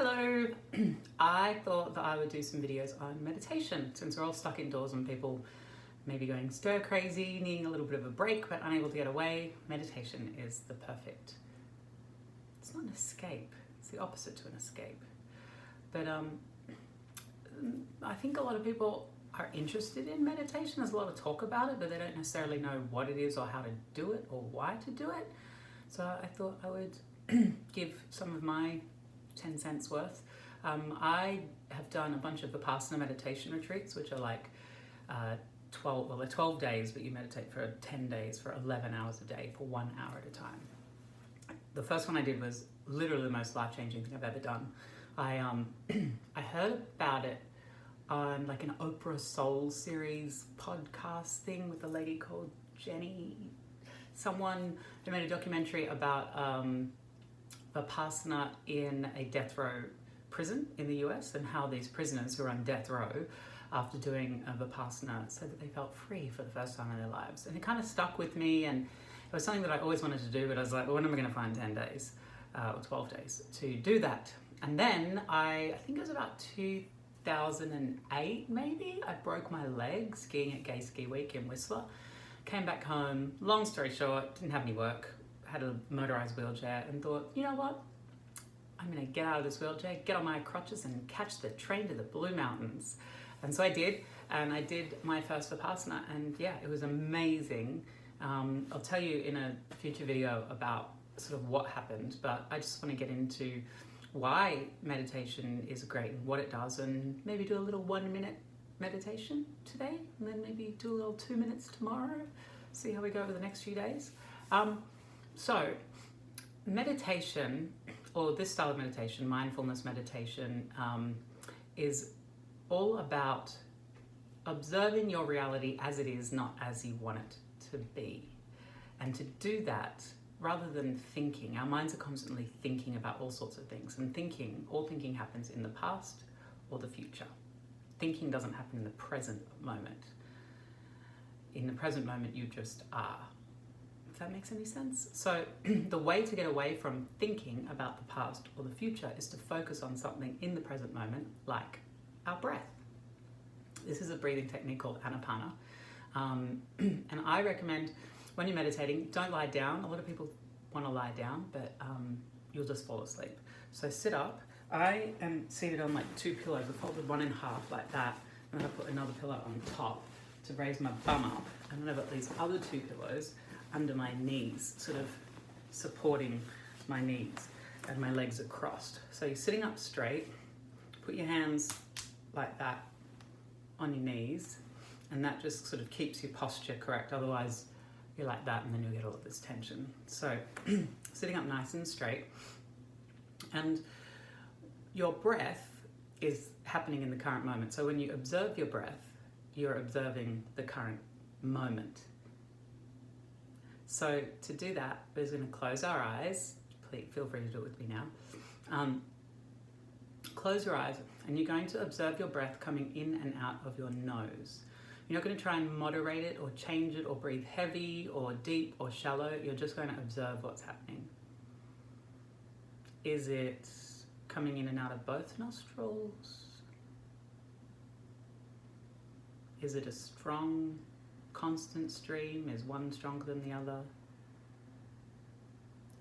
Hello! I thought that I would do some videos on meditation since we're all stuck indoors and people maybe going stir crazy, needing a little bit of a break but unable to get away. Meditation is the perfect, it's not an escape, it's the opposite to an escape. But I think a lot of people are interested in meditation. There's a lot of talk about it, but they don't necessarily know what it is or how to do it or why to do it. So I thought I would give some of my 10 cents worth. I have done a bunch of Vipassana meditation retreats, which are like 12 days, but you meditate for 10 days for 11 hours a day for 1 hour at a time. The first one I did was literally the most life-changing thing I've ever done. I heard about it on like an Oprah Soul series podcast thing with a lady called Jenny. Someone who made a documentary about Vipassana in a death row prison in the US and how these prisoners who are on death row after doing a Vipassana said that they felt free for the first time in their lives. And it kind of stuck with me, and it was something that I always wanted to do, but I was like, well, when am I going to find 10 days or 12 days to do that? And then I think it was about 2008 maybe, I broke my leg skiing at Gay Ski Week in Whistler. Came back home, long story short, didn't have any work, had a motorized wheelchair and thought, you know what? I'm gonna get out of this wheelchair, get on my crutches and catch the train to the Blue Mountains. And so I did, and I did my first Vipassana, and yeah, it was amazing. I'll tell you in a future video about sort of what happened, but I just wanna get into why meditation is great and what it does, and maybe do a little 1 minute meditation today, and then maybe do a little 2 minutes tomorrow, see how we go over the next few days. So meditation, or this style of meditation, mindfulness meditation, is all about observing your reality as it is, not as you want it to be. And to do that, rather than thinking, our minds are constantly thinking about all sorts of things, and all thinking happens in the past or the future. Thinking doesn't happen in the present moment. In the present moment, you just are. If that makes any sense? So the way to get away from thinking about the past or the future is to focus on something in the present moment, like our breath. This is a breathing technique called Anapana. And I recommend when you're meditating, don't lie down. A lot of people want to lie down, but you'll just fall asleep. So sit up. I am seated on like 2 pillows. I folded one in half like that, and then I put another pillow on top to raise my bum up. And then I've got these other 2 pillows under my knees, sort of supporting my knees, and my legs are crossed. So you're sitting up straight, put your hands like that on your knees, and that just sort of keeps your posture correct. Otherwise, you're like that, and then you'll get all of this tension. So sitting up nice and straight, and your breath is happening in the current moment. So when you observe your breath, you're observing the current moment. So to do that, we're just going to close our eyes. Please feel free to do it with me now. Close your eyes, and you're going to observe your breath coming in and out of your nose. You're not going to try and moderate it or change it or breathe heavy or deep or shallow. You're just going to observe what's happening. Is it coming in and out of both nostrils? Is it a strong, constant stream? Is one stronger than the other?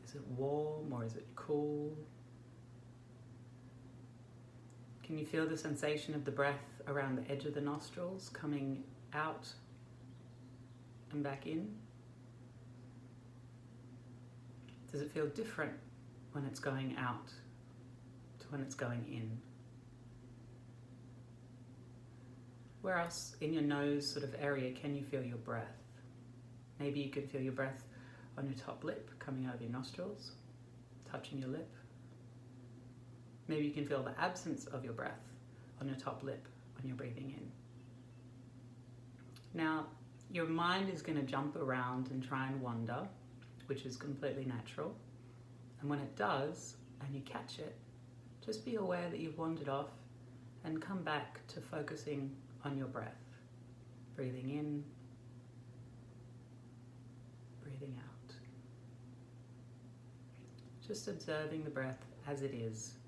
Is it warm or is it cool? Can you feel the sensation of the breath around the edge of the nostrils coming out and back in? Does it feel different when it's going out to when it's going in? Where else in your nose sort of area can you feel your breath? Maybe you can feel your breath on your top lip coming out of your nostrils, touching your lip. Maybe you can feel the absence of your breath on your top lip when you're breathing in. Now, your mind is going to jump around and try and wander, which is completely natural. And when it does, and you catch it, just be aware that you've wandered off and come back to focusing on your breath. Breathing in, breathing out. Just observing the breath as it is,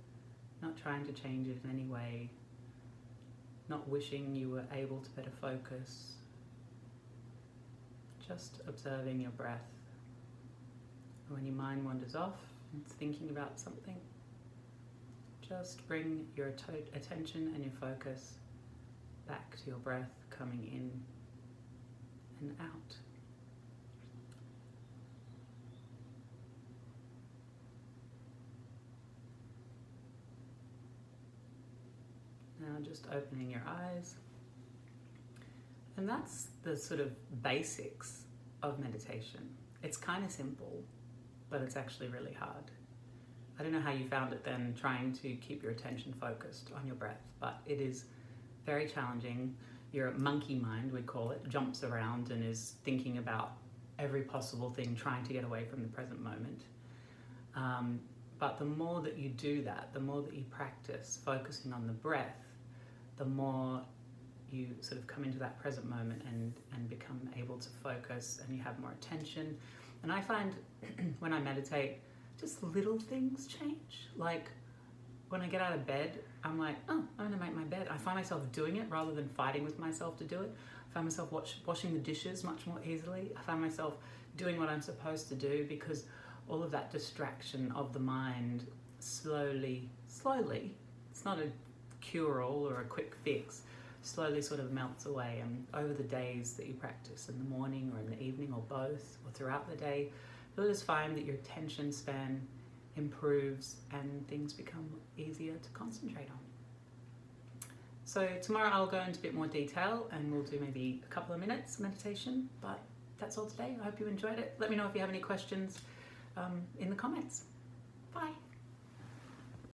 not trying to change it in any way, not wishing you were able to better focus, just observing your breath. And when your mind wanders off and it's thinking about something, just bring your attention and your focus back to your breath coming in and out. Now just opening your eyes. And that's the sort of basics of meditation. It's kind of simple, but it's actually really hard. I don't know how you found it then, trying to keep your attention focused on your breath, but it is very challenging. Your monkey mind, we call it, jumps around and is thinking about every possible thing, trying to get away from the present moment. But the more that you do that, the more that you practice focusing on the breath, the more you sort of come into that present moment and become able to focus, and you have more attention. And I find when I meditate, just little things change. Like when I get out of bed, I'm like, oh, I'm gonna make my bed. I find myself doing it rather than fighting with myself to do it. I find myself washing the dishes much more easily. I find myself doing what I'm supposed to do, because all of that distraction of the mind slowly, it's not a cure-all or a quick fix, slowly sort of melts away. And over the days that you practice, in the morning or in the evening or both, or throughout the day, you'll just find that your attention span improves and things become easier to concentrate on. So tomorrow I'll go into a bit more detail and we'll do maybe a couple of minutes meditation, but that's all today. I hope you enjoyed it. Let me know if you have any questions in the comments. Bye.